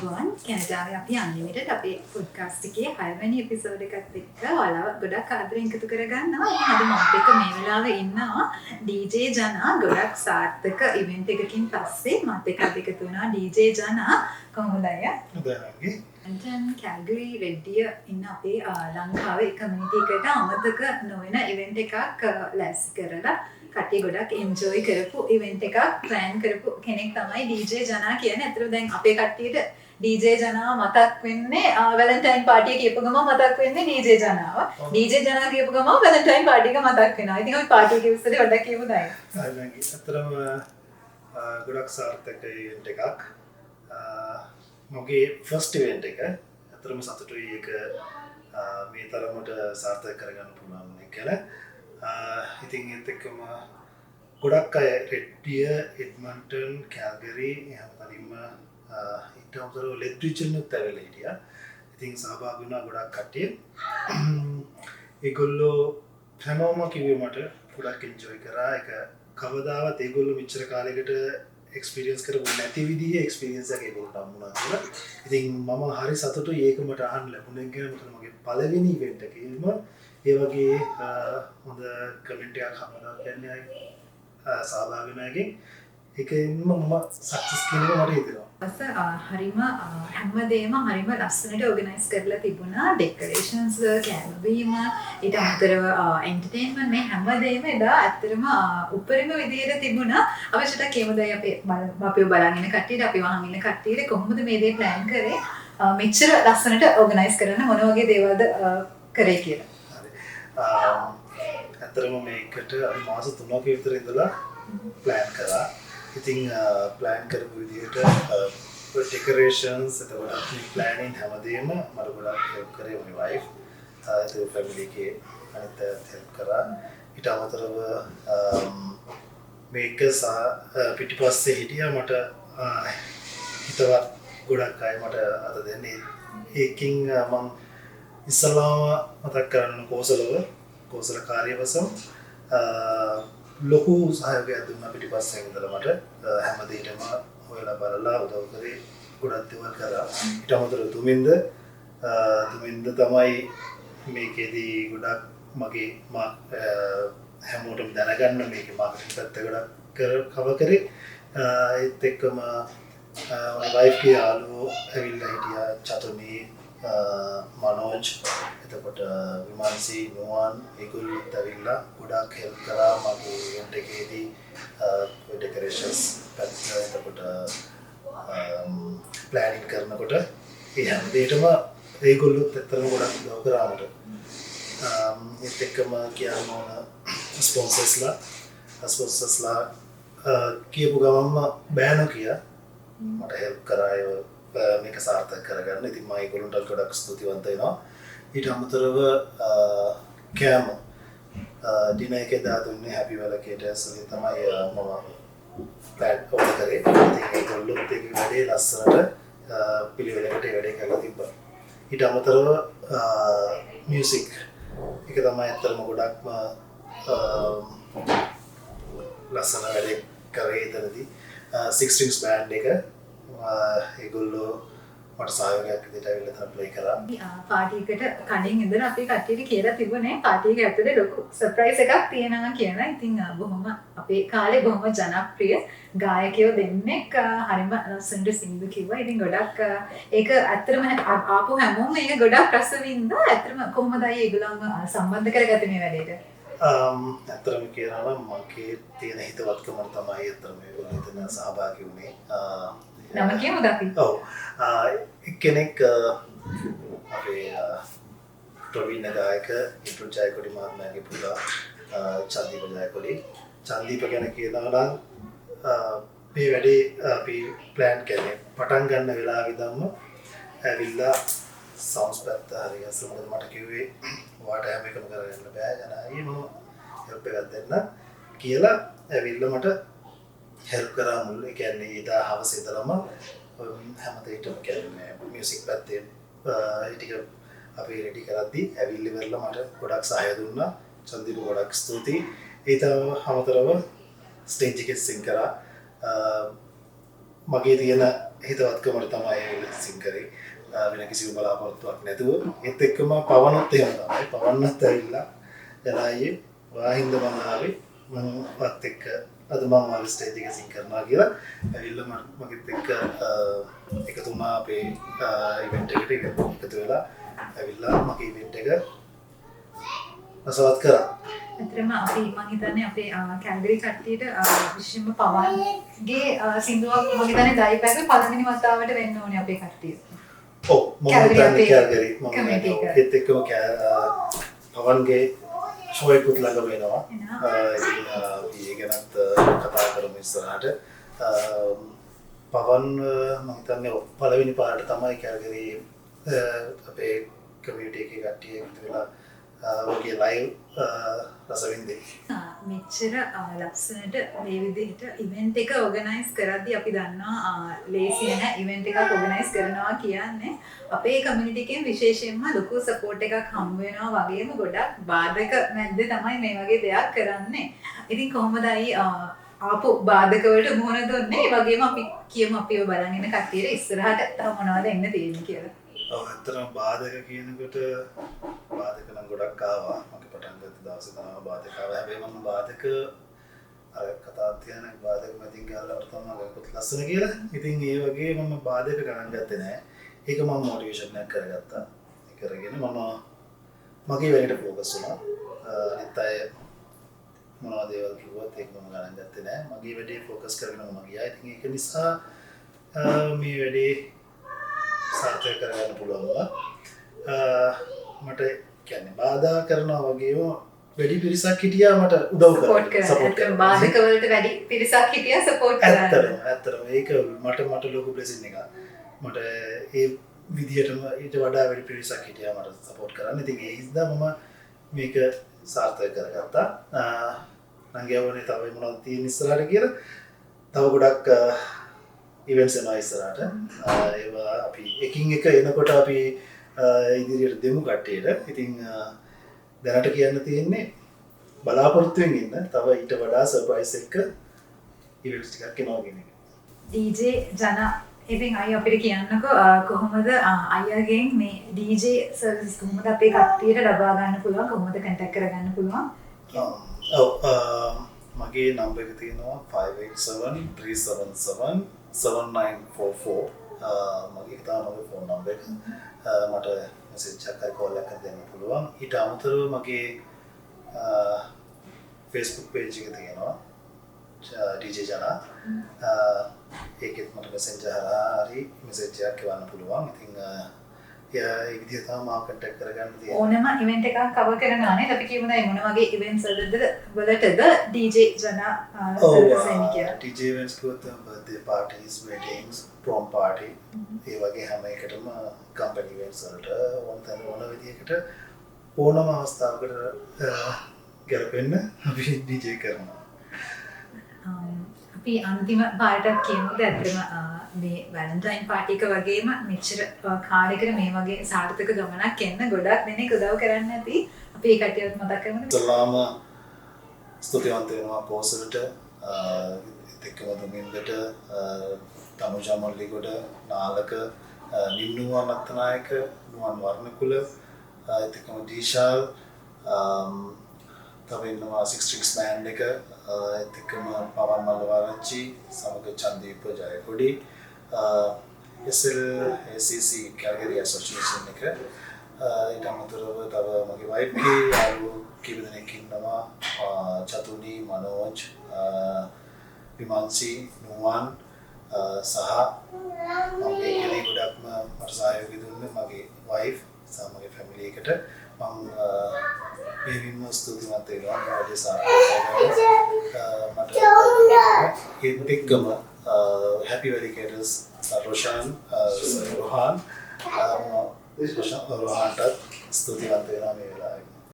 අයිබෝන් කැනඩාවේ අපි අන්ලිමිටඩ් අපේ පොඩ්කාස්ට් එකේ 6 වෙනි එපිසෝඩ් එකත් එක්ක ඔයාලව ගොඩක් ආදරෙන් එකතු කරගන්නවා. ඉතින් අද මම එක්ක මේ වෙලාවේ ඉන්නවා DJ ජනා. ගොඩක් සාර්ථක ඉවෙන්ට් එකකින් පස්සේ මත් එක්ක අද එකතු වුණා DJ ජනා. කොහොමද අයියා? හොඳයි. දැන් කැල්ගරි රෙඩ්ඩිය ඉන්න අපේ ලංකාවේ කමියුනිටි එකට අමතක නොවන ඉවෙන්ට් එකක් ලෑස්ති කරලා කට්ටිය ගොඩක් එන්ජොයි කරපු ඉවෙන්ට් එකක් ප්ලෑන් කරපු කෙනෙක් තමයි DJ ජනා කියන්නේ. අතට දැන් අපේ කට්ටියට DJ ජනා මතක් වෙන්නේ වැලන්ටයින් පාර්ටි එක කියපු ගමන් මතක් වෙන්නේ DJ ජනාව. DJ ජනා කියපු ගමන් වැලන්ටයින් පාර්ටි එක මතක් වෙනවා. ඉතින් අපි පාර්ටි එකේ විස්තරේ වඩා කියමු දැන්. අතරම ගොඩක් සාර්ථක ඉවෙන්ට් එකක්. මගේ ෆස්ට් ඉවෙන්ට් එක. අතරම සතුටුයි ඒක මේ තරමට සාර්ථක කරගන්න පුළුවන් එක ගැන. ඉතින් ඒත් එක්කම ගොඩක් අය රෙඩ්ඩිය, එඩ්මන්ටන්, කැල්ගරි හැමතැනින්ම ඊට අමතරව ලෙඩ්රිජනුත් ඇවිල්ලා හිටියා. ඉතින් සහභාගී වුණා ගොඩක් කට්ටිය. ඒගොල්ලෝ හැමෝම කිව්වේ මට ගොඩක් එන්ජොයි කරා. ඒක කවදාවත් ඒගොල්ලෝ මෙච්චර කාලයකට එක්ස්පීරියන්ස් කරපු නැති විදිහේ එක්ස්පීරියන්ස් එකක් ඒගොල්ලන්ට හම්බුණා කියලා. ඉතින් මම හරි සතුටුයි ඒක මට අහන්න ලැබුණේ කියලා. මොකද මගේ පළවෙනි ඉවෙන්ට් එකේම ඒ වගේ හොඳ කමෙන්ට් එකක් හම්බුණා කියන්නේ සහභාගී වෙනාගෙන්. ඒකෙන්ම මම සක්සස් කියන එක මට හිතෙනවා. හරිම හැමදේම හරිම ලස්සනට ඕගනයිස් කරලා තිබුණා. ඩෙකොරේෂන්ස්, කැම්පේන්, ඊට අමතරව එන්ටර්ටේන්මන්ට් මේ හැමදේම එදා ඇත්තටම උපරිම විදියට තිබුණා. අවශ්‍යතා කියමුදයි අපිව බලන් ඉන්න කට්ටියට, අපි වහන් ඉන්න කට්ටියට කොහොමද මේ දේ ප්ලෑන් කරේ? මෙච්චර ලස්සනට ඕගනයිස් කරන්න මොන වගේ දේවල්ද කරේ කියලා. ඇත්තටම මේකට මාස 3ක විතර ඉඳලා ප්ලෑන් කරා. ඉතින් ප්ලෑන් කරපු විදිහට ඩෙකොරේෂන්ස්, එතකොට ප්ලෑනින් හැමදේම මට ගොඩක් හෙල්ප් කරේ මගේ වයිෆ්. ඒ ෆැමිලි එකේ අනිත් අයත් හෙල්ප් කරා. ඊට අමතරව මේක පිටිපස්සේ හිටියා මට හිතවත් ගොඩක් අය මට අත දෙන්නේ. ඒකින් මම ඉස්සලාම මතක් කරන්න කෝසල කාර්යවසම් ලොකු සහයෝගයක් දුන්නා පිටිපස්සෙන් ඉඳලා මට. හැමදේටම හොයලා බලලා උදව් කරේ, ගොඩක් දේවල් කරා. ඊට අමතරව තුමින්ද තමයි මේකේදී ගොඩක් මගේ හැමෝටම දැනගන්න මේකේ මාකටිං පැත්ත ගොඩක් කව කරේ. ඒත් එක්කම මගේ වයිෆ්ගේ යාළුවෝ ඇවිල්ලා හිටියා, චතුමී, මනෝජ්, එතකොට විමාන්සි, නුවන්, ඒගොල්ලොත් ඇවිල්ලා ගොඩක් හෙල්ප් කරා මගේ ඉවෙන්ට් එකේදී. ඩෙකොරේෂන්ස් පැත්ත, එතකොට ප්ලෑනින් කරනකොට ඒ හැම දෙයකම ඒගොල්ලොත් ඇත්තටම ගොඩක් උදව් කරා මට. ඒත් එක්කම කියන්න ඕන ස්පොන්සර්ස්ලා කියපු ගමන්ම බෑ නොකිය මට හෙල්ප් කරා මේක සාර්ථක කරගන්න. ඉතින් මම ඒගොල්ලන්ට ගොඩක් ස්තුතිවන්ත වෙනවා. ඊට අමතරව කෑම ඩිනර් එක දා දුන්නේ හැපි වෙලා කේටර්ස් වලින් තමයි මම ප්ලෑන් කරේ. ඉතින් ඒගොල්ලොත් ඒක වැඩේ ලස්සනට පිළිවෙලකට වැඩේ කරලා තිබ්බා. ඊට අමතරව මියුසික් එක තමයි ඇත්තටම ගොඩක්ම ලස්සන වැඩේ කරේ එතනදී. 6 strings band එක ඒගොල්ලෝ මට සහයෝගයක් විදිහට ඇවිල්ලා තමයි ප්ලේ කරා. පාර්ටි එකට කලින් ඉඳලා අපි කට්ටියට කියලා තිබුණේ පාර්ටි එක ඇතුලේ ලොකු සර්ප්‍රයිස් එකක් තියෙනවා කියලා. ඉතින් බොහොම අපේ කාලේ බොහොම ජනප්‍රිය ගායකයෝ දෙන්නෙක් හරිම ලස්සනට සින්දු කිව්වා. ඉතින් ගොඩක් ඒක ඇත්තටම ආපු හැමෝම මේක ගොඩක් රස වින්දා. ඇත්තටම කොහොමද ඒගොල්ලන්ව සම්බන්ධ කරගත්තේ මේ වැඩේට? ඇත්තටම කියනවා නම් මගේ තියෙන හිතවත්කම තමයි ඇත්තටම මේගොල්ලෝ එතන සහභාගී වුණේ. නම කියමුද අපි? ඔව්. එක්කෙනෙක් අපේ ප්‍රවීණ ගායක ඉටු ජයකොඩි මහත්මයාගේ පුතා චන්දීප ජයකොඩි. චන්දීප ගැන කියනවා නම් මේ වැඩේ අපි ප්ලෑන් කරේ පටන් ගන්න වෙලාවෙ ඉඳන්ම ඇවිල්ලා සවුන්ඩ්ස් පැත්ත හරි අසලම මට කිව්වේ ඔයාට හැම එකම කරගන්න බෑ ජනායි මම හෙල්ප් එකක් දෙන්න කියලා ඇවිල්ලා මට හෙල්ප් කරා මුල්. ඒ කියන්නේ එදා හවස ඉඳලම හැම දෙයකම කියන්නේ මියුසික් පැත්තේ ටික අපි රෙඩි කරද්දී ඇවිල්ලි වෙරලා මට ගොඩක් සහාය දුන්නා. චන්දීප ගොඩක් ස්තුතියි. ඊට අමතරව ස්ටේජ් එකේ සිං කරා. මගේ තියෙන හිතවත්කමට තමයි සිංකරේ වෙන කිසිම බලාපොරොත්තුවක් නැතුව ඒත් එක්කම පවනොත් එහෙම තමයි පවන්නත් ඇවිල්ලා එලායේ වාහින්ද මම ආවේ මම වත් එක්ක අද මම ආවේ ස්ටේජ් එක සිං කරනවා කියලා ඇවිල්ලා මගෙත් එක්ක එකතු වුණා අපේ ඉවෙන්ට් එකට එකතු වෙලා ඇවිල්ලා මගේ ඉවෙන්ට් එක රසවත් කරා. ඇත්තටම අපි මම හිතන්නේ අපේ කැලගරි කට්ටියට විශේෂයෙන්ම පවන්ගේ සින්දුවක් මම හිතන්නේ දයිපැක පළවෙනි වතාවට වෙන්න ඕනේ අපේ කට්ටිය. ඔව් මම හිතන්නේ කැලගරි මම ඒත් එක්කම පවන්ගේ ෂෝ එකකුත් ළඟ වෙනවා. අපි ඒ ගැනත් කතා කරමු ඉස්සරහට. පවන් මම හිතන්නේ පළවෙනි පාරට තමයි කැලගරි අපේ කමියුනිටි එකේ කට්ටිය එකතු වෙලා වගේ ලයිව් රසවින්දේ. මෙච්චර ලස්සනට මේ විදිහට ඉවෙන්ට් එක ඕගනයිස් කරද්දී අපි දන්නවා ලේසි නැහැ ඉවෙන්ට් එකක් ඕගනයිස් කරනවා කියන්නේ අපේ කමියුනිටි එකෙන් විශේෂයෙන්ම ලොකු සපෝට් එකක් හම්බ වෙනවා වගේම ගොඩක් බාධක මැද්දේ තමයි මේ වගේ දෙයක් කරන්නේ. ඉතින් කොහොමද ආපු බාධක වලට මුහුණ දුන්නේ? ඒ වගේම අපි කියමු අපිව බලන් ඉන්න කට්ටියට ඉස්සරහට තව මොනවද එන්න තියෙන්නේ කියලා. ඔව් ඇත්තටම බාධක කියනකොට බාධක නම් ගොඩක් ආවා. මගේ පටන් ගත්ත දවසේ තමයි බාධක ආවා. හැබැයි මම බාධක අර කතාවක් තියෙන බාධක මැදින් ගාලා තමයි ගොඩක් ලස්සන කියලා. ඉතින් ඒ වගේ මම බාධක ගණන් ගත්තේ නැහැ. ඒක මම මොටිවේෂන් එකක් කරගත්තා. ඒ කරගෙන මම මගේ වැඩේට ફોකස් වුණා. අනිත් අය මොනවද ඒවල් කිව්වත් ඒක මම ගණන් ගත්තේ නැහැ. මගේ වැඩේ ફોකස් කරගෙන මම ගියා. ඉතින් ඒක නිසා මේ වැඩේ සාර්ථක කරගන්න පුළුවන් වුණා. මට කියන්නේ බාධා කරනවා වගේම වැඩි පිරිසක් හිටියා මට උදව් කරන්න සපෝට් කරන්න. බාධක වලට වැඩි පිරිසක් හිටියා සපෝට් කරන්න. ඇත්තටම ඒක මට ලොකු බ්ලෙසින් එකක්. මට ඒ විදිහටම ඊට වඩා වැඩි පිරිසක් හිටියා මට සපෝට් කරන්න. ඉතින් ඒ හින්දා මම මේක සාර්ථක කරගත්තා. නංගියවනේ තව මොනවද තියෙන ඉස්සරහට කියලා තව ගොඩක් ඉවෙන්ට්ස් එනවා ඉස්සරහට. ඒවා අපි එකින් එක එනකොට අපි ඉදිරියට දෙමු කට්ටියට. ඉතින් දැනට කියන්න තියෙන්නේ බලාපොරොත්තුවෙන් ඉන්න තව ඊට වඩා සර්ප්‍රයිස් එක ඉවෙන්ට්ස් ටිකක් එනවා කියන එක. DJ ජන ඉතින් අයියා අපිට කියන්නකෝ කොහොමද අයියාගෙන් මේ DJ සර්විස් කොහොමද අපේ කට්ටියට ලබා ගන්න පුළුවන් කොහොමද කන්ටැක්ට් කරගන්න පුළුවන්? මගේ නම්බර් එක තියෙනවා 587 377 7944 මගේ තමයි ෆෝන් නම්බර් එක. මට මෙසේජ් එකක් හරි කෝල් එකක් දෙන්න පුළුවන්. ඊට අමතරව මගේ Facebook page එක තියෙනවා DJ ජනා. ඒකෙත් මට මෙසෙන්ජර් හරහා හරි මෙසේජ් එකක් එවන්න පුළුවන්. ඉතින් ඒ විදිහට තමයි මම කන්ටැක්ට් කරගන්න තියෙන්නේ. ඕනම ඉවෙන්ට් එකක් කවර් කරනවා නේද? අපි කියමු දැන් මොන වගේ ඉවෙන්ට්ස් වලටද DJ ජනා සර්විස් එන්නේ කියලා. DJ events කිව්වොත් birthday parties, weddings, prom party ඒ වගේ හැම එකටම company events වලට ඕන විදිහකට ඕනම අවස්ථාවකට ගැලපෙන්න අපි DJ කරනවා. අපි අන්තිම පාටක් කියමුද? ඇත්තටම මේ වැලන්ටයින් පාටි එක වගේම මෙච්චර කාලයකට මේ වගේ සාර්ථක ගමනක් එන්න ගොඩක් දෙනෙක් උදව් කරන්න ඇති. අපි ඒ කටියවත් මතක් කරමු. සලාම ස්තුතිවන්ත වෙනවා පොසලට එක්කම දුමින්දට තනුජා මල්ලිගොඩ නාලක නින්නුවන් අත්තනායක නුවන් වර්ණකුල එක්කම දීශාල් තව ඉන්නවා 6 බෑන්ඩ් එක එක්කම පවන් මල්ලවාරච්චි සමග චන්දීප ජයකොඩි SLACC කැල්ගරි ඇසෝසියේෂන් එක ඊට අමතරව තව මගේ වයිෆ්ගේ යාළුවෝ කීප දෙනෙක් ඉන්නවා චතුනි මනෝජ් විමන්සි නුවන් සහ මගේ කෙනෙක් ගොඩක්ම මට සහයෝගය දුන්නේ මගේ වයිෆ් සහ මගේ ෆැමිලි එකට මම බෙහෙවින්ම ස්තුතිවන්ත වෙනවා මේ වැඩේ සාර්ථක මට එක්කම happy dedicators රොෂාන් රොහන්ට ස්තුතිවන්ත වෙනවා මේ වෙලාවේ